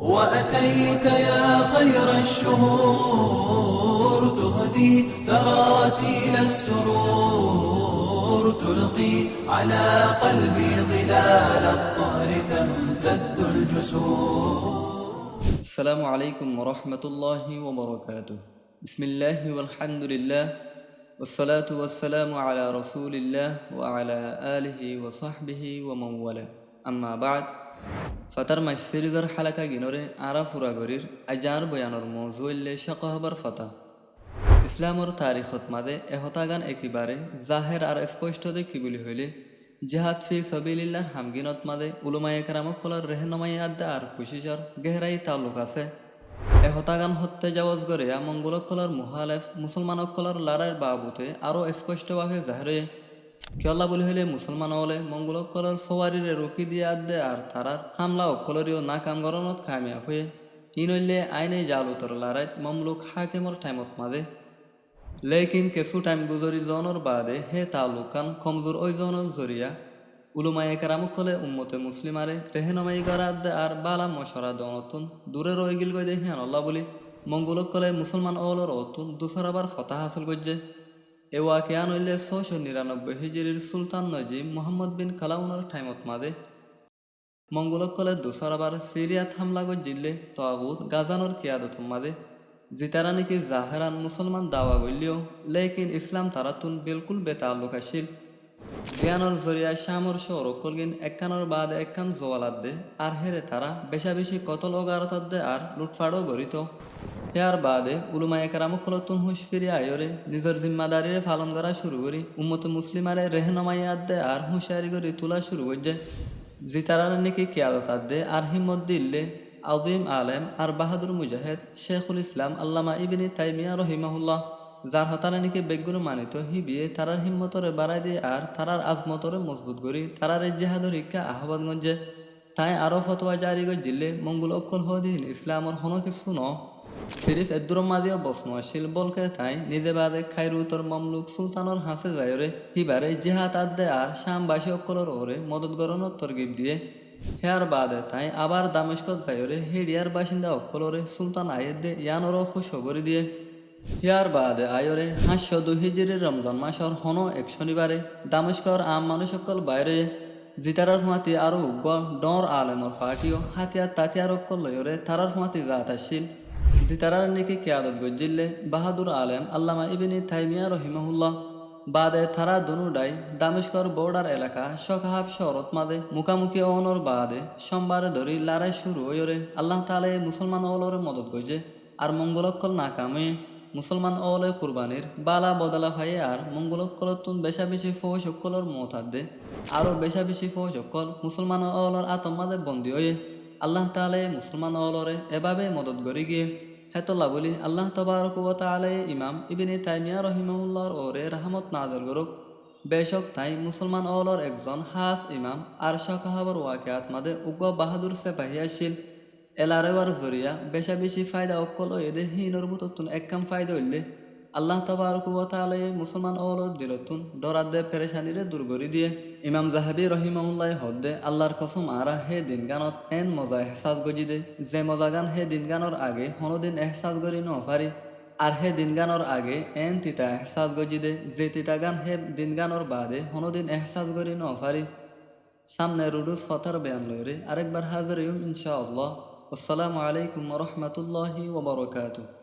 وأتيت يا خير الشهور تهدي تراتيل السرور تلقي على قلبي ظلال الطهر تمتد الجسور. السلام عليكم ورحمة الله وبركاته. بسم الله والحمد لله والصلاة والسلام على رسول الله وعلى آله وصحبه ومن والاه. أما بعد فتر مشسيرزر حلقة جنوري عرف راغورير أجار بيانور موضوع اللي شقهبر فتا ইসলামর তারিখত মাদে এহতাগান একেবারে জাহের আর স্পষ্ট দেখি বলি হইলে জিহাদ ফি সাবিলিল্লাহ হামগিনত মাদে উলুমায়ে কেরামকলর রেহনমাই আদা আর কুশিসর গেহরাই তালুক আছে। এহতাগান হত্যে যাওয়াজ গড়িয়া মঙ্গলকলর মুহালেফ মুসলমানকলর লড়াইয়ের বাবুতে আরও স্পষ্টভাবে জাহেরে কিয়ল্লা বলি হইলে মুসলমান হলে মঙ্গলকলর সওয়ারিরে রুকি দিয়ে আদে আর তারার হামলা অকলরিও নাকাম গরনত কামিয়াব হয়ে ইনইলে আইনে জালুতর লড়াইত মমলুক হাকিমর টাইমত মাদে লেকিন কিছু টাইম গুজরি জনের বাদে হে তালুকান কমজোর ওই জনের জরিয়া উলুমায়ে কেরামকলে উম্মতে মুসলিমারে রেহনমাই গড়াদ আর বালা মশরা দনতুন দূরে রয়ে গিল গই দেখিয়ান আল্লাহ বলি মঙ্গলকলে মুসলমান অলর অতুন দুসরাবার ফতা হাসিল করছে। এ ওয়াকিয়ান হইলে 699 হিজরির সুলতান নজিব মোহাম্মদ বিন কালাউনের টাইমত মাদে মঙ্গলকলে দুসরাবার সিরিয়াত হামলা গজিলে তাগুত গাজানোর কিয়াদত মাদে জিতারা নাকি জাহেরান মুসলমান দাওয়া গইলেও লেকিন ইসলাম তারাতুন বিলকুল বেতাল্লুক আসিল। জ্ঞানর জরিয়া শামর শহর কলগিন একখানোর বাদ একখান জোয়ালাত দে আর হেরে তারা বেশা বেশি কতল ওগারতার দে আর লুটফাড়ও গড়িত। হেয়ার বাদে উলুমায়ে কেরামকলতুন হুঁশ ফিরে আয়রে নিজের জিম্মাদারিরে পালন করা শুরু করি উম্মত মুসলিমারে রেহনমাই আদে আর হুঁশিয়ারি করি তোলা শুরু করছে। জিতারার নাকি কিয়াদত দে আর হিম্মত দিল্লে আউদিম আলেম আর বাহাদুর মুজাহিদ শেখুল ইসলাম আল্লামা ইবনে তাইমিয়া রহিমাহুল্লাহ যার হতানে নাকি বেগুন মানিত হিবিয়ে তারার হিম্মতরে বাড়াই দিয়ে আর তারার আজমতরে মজবুত করি তারার জেহাদর ইকা আহ্বানগঞ্জে তাই আরো ফতোয়া জারি গজিলে মঙ্গল অকল হদিন ইসলামর হন কিছু ন সিরিফ এদুর মাদিও বসমশীল বলকে তাই নিদে বাদে খাইরুতর মমলুক সুলতানর হাসে যায়রে হিবারে জেহাদ আদে আর শামবাসী অকলর ওরে মদত গরণর তরগিব দিয়ে হেয়ার বাদে তাই আবার দামেস্কত যায়রে হেডিয়ার বাসিন্দা অকলরে সুলতান আয়েদে ইয়ানরও খুশ খবরি দিয়ে হিয়ার বাদে আয়রে 502 হিজরির রমজান মাসর হন এক শনিবারে দামেস্কর আম মানুষ সকল বাইরে জিতারার মাতি আরো উগ্র ডর আলেমর ফাটিও হাতিয়ার তাতিয়ার অকল লয়রে তারার মাতি জাত আসিল। জিতারার নাকি কিয়াদত গজিলে বাহাদুর আলেম আল্লামা ইবনে তাইমিয়া রহিমাহুল্লাহ বাদে তারা দনুডাই দামেস্কর বর্ডার এলাকা সকাহাব শহরত মাদে মুখামুখি অনর বাদে সোমবারে ধরি লড়াই শুরু হইরে আল্লাহ তাআলা মুসলমান অলরে মদত গজে আর মঙ্গলকল নাকামে মুসলমান অলে কুরবানির বালা বদলা ভাই আর মঙ্গলকলতুন বেশা বেশি ফৌজ সকলর মতাদ দে আরো বেশা বেশি ফৌজ সকল মুসলমান অলর আতমাদে বন্দী হয়ে আল্লাহ তাআলা মুসলমান অলরে এভাবে মদত করি গিয়ে হেতলা বলি আল্লাহ তাবারক ওয়া তাআলা ইমাম ইবনে তাইমিয়া রহিমাহুল্লাহর ওরে রহমত নাযিল করুক। বেশক তাই মুসলমান অলর একজন হাস ইমাম আর সকাহাবর ওয়াকিয়াত মাদে উগ্র বাহাদুর সেপাহী আসিল। এলারেওয়ার জরিয়া বেশা বেশি ফায়দা অকল এদে হিনর বুততুন এককাম ফায়দা হইলে আল্লাহ তাবারক ওয়া তাআলা মুসলমান অলর দিলতুন ডরাদে পেরেশানিরে দূর করি দিয়ে ইমাম জাহাবি রহিমাহুল্লাহ হদ্দে আল্লাহর কসম আরা হে দিন গানত এন মজা এহসাস গজি দে যে মজা গান হে দিন গানর আগে হনদিন এহসাস করি নফারি আর হে দিন গানর আগে এন তিতা এহসাস গজি দে যে তিতা গান হে দিন গানর বাদে হনদিন এহসাস করি নফারি। সামনে রুডুস ফতার বয়ান লয়রে আরেকবার হাজির ইনশাআল্লাহ। আসসালামু আলাইকুম ওয়া রাহমাতুল্লাহি ওয়া বারাকাতুহু।